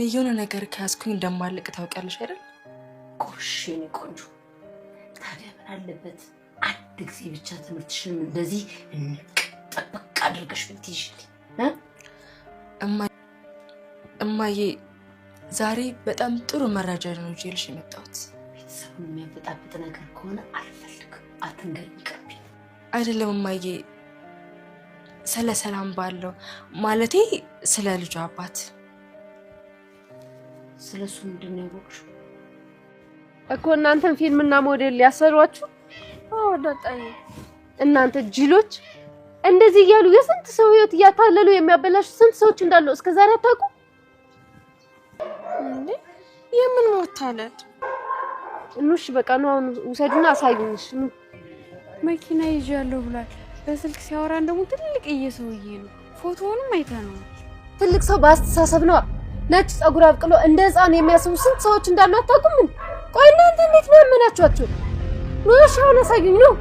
የሆነ ነገር ካስኩኝ እንደማልቅ ታውቂያለሽ አይደል? ቆርሽኔ ቆንጆ ታዲያ ምን አለበት አንድ ጊዜ ብቻ ትምህርትሽን እንደዚህ ጠበቅ አድርገሽ ብትይዥልኝ እማዬ ዛሬ በጣም ጥሩ መረጃ ነው ይዤልሽ የመጣሁት። ቤተሰቡን የሚያበጣብጥ ነገር ከሆነ አልፈልግም፣ አትንገሪኝ። ይቅርብኝ። አይደለም እማዬ፣ ስለ ሰላም ባለው ማለቴ ስለ ልጇ አባት። ስለሱ ምንድን ነው ያወቅሽው? እኮ እናንተን ፊልምና ሞዴል ሊያሰሯችሁ? አዎ ዳጣዬ፣ እናንተ ጅሎች እንደዚህ እያሉ የስንት ሰው ህይወት እያታለሉ የሚያበላሹ ስንት ሰዎች እንዳሉ እስከዛሬ አታውቁ እንዴ? የምን ሞታለል? እኑሽ በቃ ነው አሁን ውሰዱና አሳዩንሽ። መኪና ይዣለሁ ብሏል። በስልክ ሲያወራን ደግሞ ትልቅ እየሰውዬ ነው። ፎቶውንም አይተነው። ትልቅ ሰው በአስተሳሰብ ነው። ነጭ ጸጉር አብቅሎ እንደ ህፃን የሚያስቡ ስንት ሰዎች እንዳሉ አታውቁም? ቆይ እናንተ እንዴት ነው ያመናችኋቸው? ኑሻውን አሳዩኝ ነው።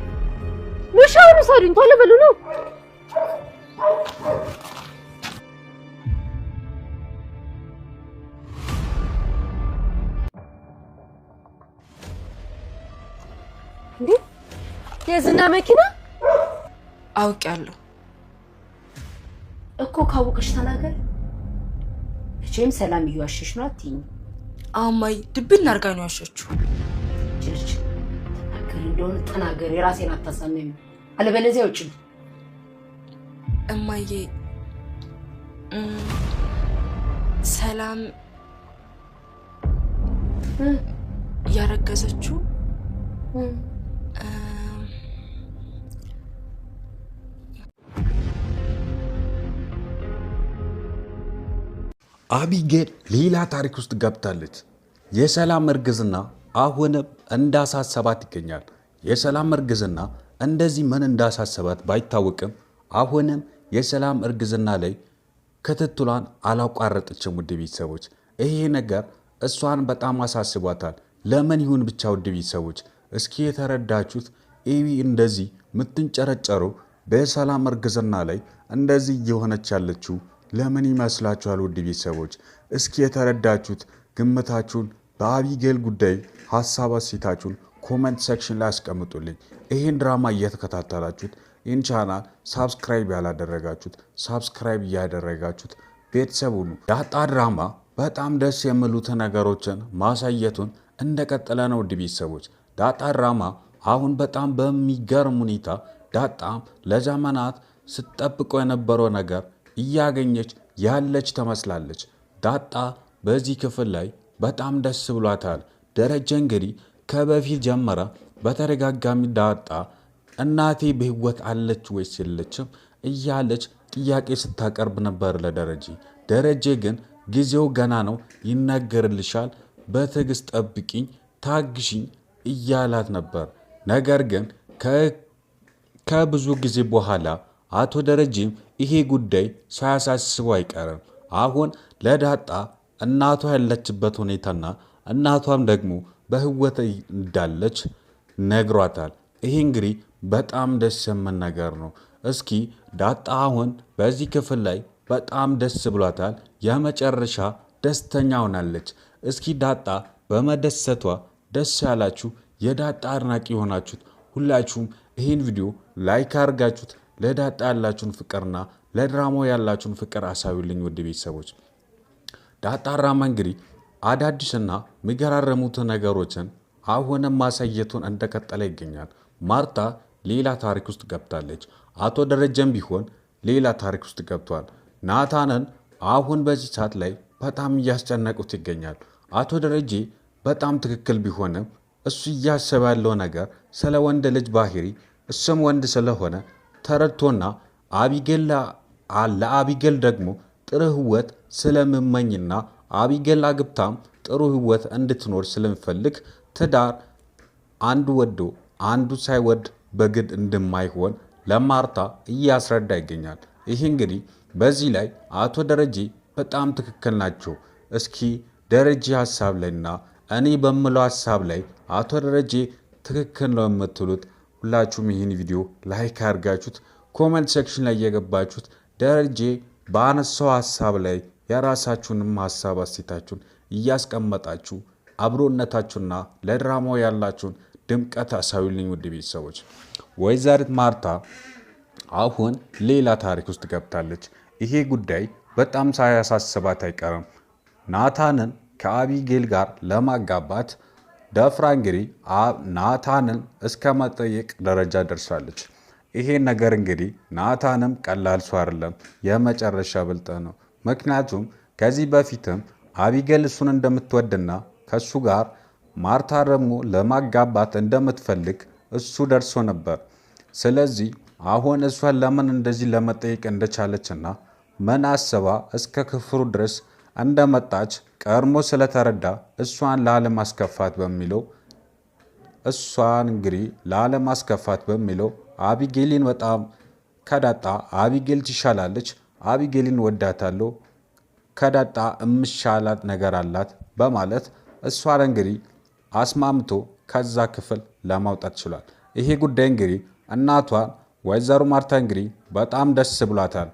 ኑሻውን አሳዩኝ ቶሎ በሉ ነው። እንዴ የዝና መኪና አውቃለሁ እኮ። ካወቅሽ ተናገር። እቺም ሰላም እየዋሸሽ ነው አትይኝ። አማይ ድብን አርጋ ነው ያሸችው። ጭርጭ ተናገር እንደሆነ ተናገር። የራሴን አታሳመኝ አለበለዚያ ውጭ። እማዬ ሰላም ያረገዘችው አቢጌል ሌላ ታሪክ ውስጥ ገብታለች። የሰላም እርግዝና አሁንም እንዳሳሰባት ይገኛል። የሰላም እርግዝና እንደዚህ ምን እንዳሳሰባት ባይታወቅም አሁንም የሰላም እርግዝና ላይ ክትትሏን አላቋረጠችም። ውድ ቤተሰቦች ይሄ ነገር እሷን በጣም አሳስቧታል። ለምን ይሁን ብቻ ውድ ቤተሰቦች እስኪ የተረዳችሁት ኤቢ እንደዚህ ምትንጨረጨሩ በሰላም እርግዝና ላይ እንደዚህ እየሆነች ያለችው ለምን ይመስላችኋል? ውድ ቤተሰቦች እስኪ የተረዳችሁት ግምታችሁን በአቢጌል ጉዳይ ሐሳብ አስተያየታችሁን ኮሜንት ሴክሽን ላይ አስቀምጡልኝ። ይሄን ድራማ እየተከታተላችሁት ይህን ቻናል ሳብስክራይብ ያላደረጋችሁት ሳብስክራይብ እያደረጋችሁት ቤተሰብ ሁኑ። ዳጣ ድራማ በጣም ደስ የሚሉት ነገሮችን ማሳየቱን እንደቀጠለ ነው። ውድ ቤተሰቦች ዳጣ ድራማ አሁን በጣም በሚገርም ሁኔታ ዳጣም ለዘመናት ስትጠብቀው የነበረው ነገር እያገኘች ያለች ተመስላለች። ዳጣ በዚህ ክፍል ላይ በጣም ደስ ብሏታል። ደረጀ እንግዲህ ከበፊት ጀመረ በተደጋጋሚ ዳጣ እናቴ በህይወት አለች ወይስ የለችም እያለች ጥያቄ ስታቀርብ ነበር ለደረጀ። ደረጀ ግን ጊዜው ገና ነው ይነገርልሻል፣ በትዕግስት ጠብቂኝ፣ ታግሺኝ እያላት ነበር። ነገር ግን ከብዙ ጊዜ በኋላ አቶ ደረጀም ይሄ ጉዳይ ሳያሳስበው አይቀርም። አሁን ለዳጣ እናቷ ያለችበት ሁኔታና እናቷም ደግሞ በህይወት እንዳለች ነግሯታል። ይሄ እንግዲህ በጣም ደስ የሚል ነገር ነው። እስኪ ዳጣ አሁን በዚህ ክፍል ላይ በጣም ደስ ብሏታል። የመጨረሻ ደስተኛ ሆናለች። እስኪ ዳጣ በመደሰቷ ደስ ያላችሁ የዳጣ አድናቂ የሆናችሁት ሁላችሁም ይህን ቪዲዮ ላይክ አድርጋችሁት ለዳጣ ያላችሁን ፍቅርና ለድራማው ያላችሁን ፍቅር አሳዩልኝ። ውድ ቤተሰቦች ዳጣ ድራማ እንግዲህ አዳዲስና የሚገራረሙት ነገሮችን አሁንም ማሳየቱን እንደቀጠለ ይገኛል። ማርታ ሌላ ታሪክ ውስጥ ገብታለች። አቶ ደረጀም ቢሆን ሌላ ታሪክ ውስጥ ገብቷል። ናታንን አሁን በዚህ ሰዓት ላይ በጣም እያስጨነቁት ይገኛል። አቶ ደረጀ በጣም ትክክል ቢሆንም እሱ እያሰበ ያለው ነገር ስለ ወንድ ልጅ ባህሪ እሱም ወንድ ስለሆነ ተረድቶና ለአቢጌል ደግሞ ጥሩ ህይወት ስለምመኝና አቢጌል አግብታም ጥሩ ህይወት እንድትኖር ስለምፈልግ ትዳር አንዱ ወዶ አንዱ ሳይወድ በግድ እንደማይሆን ለማርታ እያስረዳ ይገኛል። ይህ እንግዲህ በዚህ ላይ አቶ ደረጀ በጣም ትክክል ናቸው። እስኪ ደረጀ ሐሳብ ላይና እኔ በምለው ሐሳብ ላይ አቶ ደረጀ ትክክል ነው የምትሉት ሁላችሁም ይህን ቪዲዮ ላይክ አድርጋችሁት ኮሜንት ሴክሽን ላይ የገባችሁት ደረጀ ባነሳው ሐሳብ ላይ የራሳችሁንም ሀሳብ አስተያየታችሁን እያስቀመጣችሁ አብሮነታችሁና ለድራማው ያላችሁን ድምቀት አሳዩልኝ ውድ ቤተሰቦች። ወይዘሪት ማርታ አሁን ሌላ ታሪክ ውስጥ ገብታለች። ይሄ ጉዳይ በጣም ሳያሳስባት አይቀርም። ናታንን ከአቢጌል ጋር ለማጋባት ደፍራ እንግዲህ ናታንን እስከ መጠየቅ ደረጃ ደርሳለች። ይሄ ነገር እንግዲህ ናታንም ቀላል ሰው አይደለም፣ የመጨረሻ ብልጥ ነው። ምክንያቱም ከዚህ በፊትም አቢጌል እሱን እንደምትወድና ከሱ ጋር ማርታ ደግሞ ለማጋባት እንደምትፈልግ እሱ ደርሶ ነበር። ስለዚህ አሁን እሷን ለምን እንደዚህ ለመጠየቅ እንደቻለችና ምን አስባ እስከ ክፍሉ ድረስ እንደመጣች ቀድሞ ስለተረዳ እሷን ላለማስከፋት በሚለው አቢጌልን በጣም ከዳጣ አቢጌል ትሻላለች፣ አቢጌልን ወዳታለሁ፣ ከዳጣ እምሻላት ነገር አላት በማለት እሷን እንግዲህ አስማምቶ ከዛ ክፍል ለማውጣት ችሏል። ይሄ ጉዳይ እንግዲህ እናቷን ወይዘሮ ማርታ እንግዲህ በጣም ደስ ብሏታል።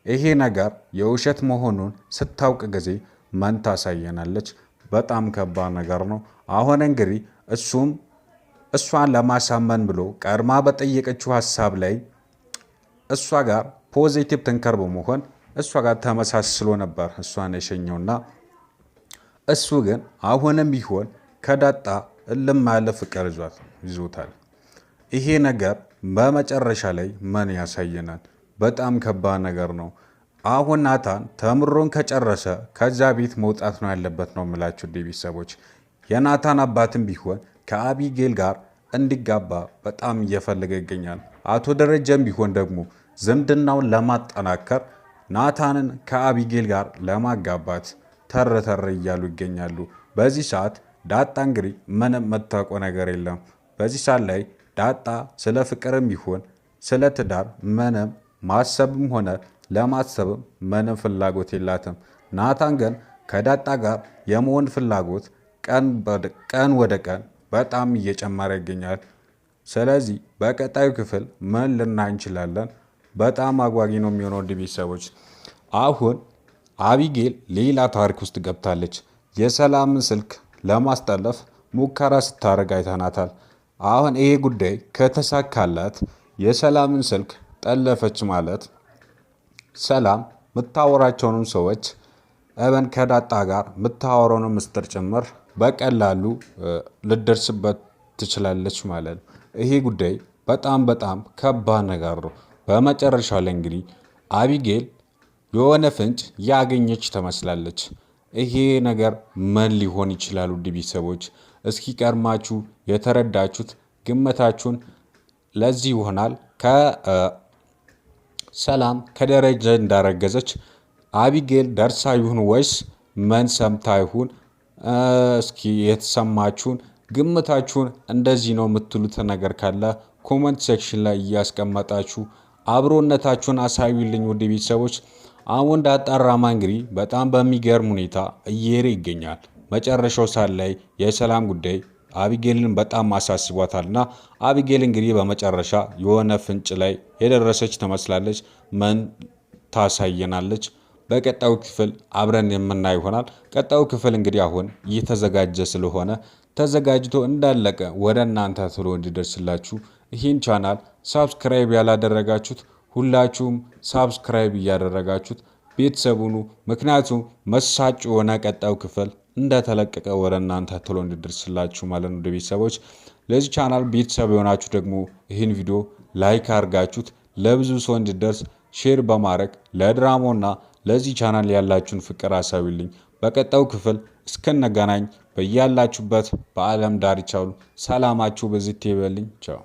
ይሄ ነገር የውሸት መሆኑን ስታውቅ ጊዜ ምን ታሳየናለች? በጣም ከባድ ነገር ነው። አሁን እንግዲህ እሷን ለማሳመን ብሎ ቀድማ በጠየቀችው ሀሳብ ላይ እሷ ጋር ፖዚቲቭ ትንከር በመሆን እሷ ጋር ተመሳስሎ ነበር እሷን የሸኘውና እሱ ግን አሁንም ቢሆን ከዳጣ እልም ያለ ፍቅር ይዞታል። ይሄ ነገር በመጨረሻ ላይ ምን ያሳየናል? በጣም ከባድ ነገር ነው። አሁን ናታን ተምሮን ከጨረሰ ከዛ ቤት መውጣት ነው ያለበት ነው የምላችሁ ቤተሰቦች። የናታን አባትም ቢሆን ከአቢጌል ጋር እንዲጋባ በጣም እየፈለገ ይገኛል። አቶ ደረጀም ቢሆን ደግሞ ዝምድናውን ለማጠናከር ናታንን ከአቢጌል ጋር ለማጋባት ተረተረ እያሉ ይገኛሉ። በዚህ ሰዓት ዳጣ እንግዲህ ምንም የምታውቀው ነገር የለም። በዚህ ሰዓት ላይ ዳጣ ስለ ፍቅርም ቢሆን ስለ ትዳር ምንም ማሰብም ሆነ ለማሰብም ምንም ፍላጎት የላትም። ናታን ግን ከዳጣ ጋር የመሆን ፍላጎት ቀን ወደ ቀን በጣም እየጨመረ ይገኛል። ስለዚህ በቀጣዩ ክፍል ምን ልናይ እንችላለን? በጣም አጓጊ ነው የሚሆነው ቤተሰቦች። አሁን አቢጌል ሌላ ታሪክ ውስጥ ገብታለች። የሰላምን ስልክ ለማስጠለፍ ሙከራ ስታደርግ አይተናታል። አሁን ይሄ ጉዳይ ከተሳካላት የሰላምን ስልክ ጠለፈች ማለት ሰላም የምታወራቸውንም ሰዎች እበን ከዳጣ ጋር የምታወራውን ምስጢር ጭምር በቀላሉ ልደርስበት ትችላለች ማለት ነው። ይሄ ጉዳይ በጣም በጣም ከባድ ነገር ነው። በመጨረሻ ላይ እንግዲህ አቢጌል የሆነ ፍንጭ ያገኘች ትመስላለች። ይሄ ነገር ምን ሊሆን ይችላል? ውድ ቤተሰቦች እስኪ ቀድማችሁ የተረዳችሁት ግምታችሁን ለዚህ ይሆናል። ከሰላም ከደረጀ እንዳረገዘች አቢጌል ደርሳ ይሁን ወይስ ምን ሰምታ ይሁን? እስኪ የተሰማችሁን ግምታችሁን እንደዚህ ነው የምትሉት ነገር ካለ ኮመንት ሴክሽን ላይ እያስቀመጣችሁ አብሮነታችሁን አሳዩልኝ ውድ ቤተሰቦች። አሁን ዳጣራማ እንግዲህ በጣም በሚገርም ሁኔታ እየሄደ ይገኛል። መጨረሻው ሰዓት ላይ የሰላም ጉዳይ አቢጌልን በጣም አሳስቧታልና አቢጌል እንግዲህ በመጨረሻ የሆነ ፍንጭ ላይ የደረሰች ትመስላለች። ምን ታሳየናለች? በቀጣዩ ክፍል አብረን የምናይ ይሆናል። ቀጣዩ ክፍል እንግዲህ አሁን እየተዘጋጀ ስለሆነ ተዘጋጅቶ እንዳለቀ ወደ እናንተ ቶሎ እንዲደርስላችሁ ይህን ቻናል ሳብስክራይብ ያላደረጋችሁት ሁላችሁም ሳብስክራይብ እያደረጋችሁት ቤተሰቡኑ። ምክንያቱም መሳጭ የሆነ ቀጣዩ ክፍል እንደተለቀቀ ወደ እናንተ ቶሎ እንዲደርስላችሁ ማለት ነው። ቤተሰቦች ለዚህ ቻናል ቤተሰብ የሆናችሁ ደግሞ ይህን ቪዲዮ ላይክ አድርጋችሁት ለብዙ ሰው እንዲደርስ ሼር በማድረግ ለድራማውና ለዚህ ቻናል ያላችሁን ፍቅር አሳዩልኝ። በቀጣዩ ክፍል እስከነገናኝ በያላችሁበት በዓለም ዳርቻ ሁሉ ሰላማችሁ በዚህ ይበልኝ። ቻው።